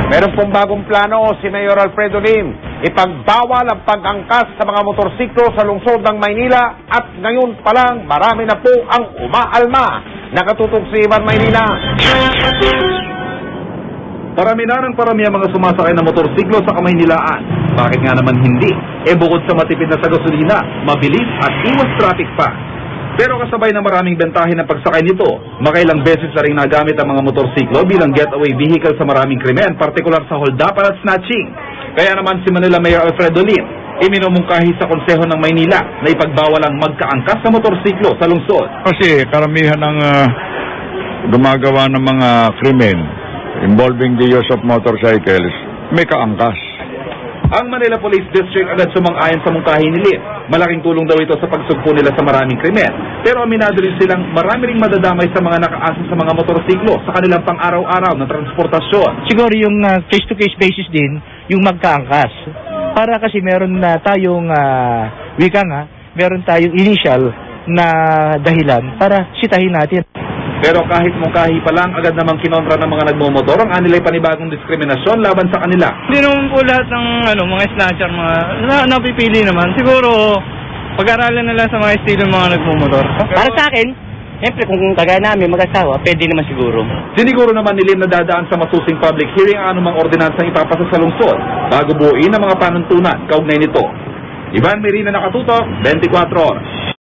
Meron pong bagong plano si Mayor Alfredo Lim. Ipagbawal ang pag-angkas sa mga motorsiklo sa lungsod ng Maynila at ngayon pa lang marami na po ang umaalma. Nakatutok si Ivan Maynila. Parami na ng parami ang mga sumasakay na motorsiklo sa Kamaynilaan. Bakit nga naman hindi? Bukod sa matipid na sa gasolina, mabilis at iwas traffic pa. Pero kasabay ng maraming bentahin ng pagsakay nito, makailang beses na rin nagamit ang mga motorsiklo bilang getaway vehicle sa maraming krimen, partikular sa holdapan at snatching. Kaya naman si Manila Mayor Alfredo Lim, iminumungkahi sa Konseho ng Maynila na ipagbawal ang magkaangkas sa motorsiklo sa lungsod. Kasi karamihan ng gumagawa ng mga krimen involving the use of motorcycles, may kaangkas. Ang Manila Police District agad sumang-ayon sa mungkahi ni Lim. Malaking tulong daw ito sa pagsugpo nila sa maraming krimen. Pero aminado rin silang marami ring madadamay sa mga nakaasa sa mga motorsiklo sa kanilang pang-araw-araw na transportasyon. Siguro yung case-to-case basis din, yung magkaangkas. Para kasi meron na tayong, meron tayong initial na dahilan para sitahin natin. Pero kahit mungkahi pa lang, agad namang kinontra ng mga nagmumotor ang anilay panibagong diskriminasyon laban sa kanila. Hindi naman po lahat ng mga snatcher, napipili naman. Siguro, pag-aralan nila sa mga estilo ng mga nagmumotor. Para sa akin, siyempre kung kagaya namin mag-asawa, pwede naman siguro. Siniguro naman ni Lim na dadaan sa masusing public hearing ang anumang ordinansang ipapasa sa lungsod bago buuin ang mga panuntunan kaugnay nito. Ivan Merina, Nakatutok, 24 Oras.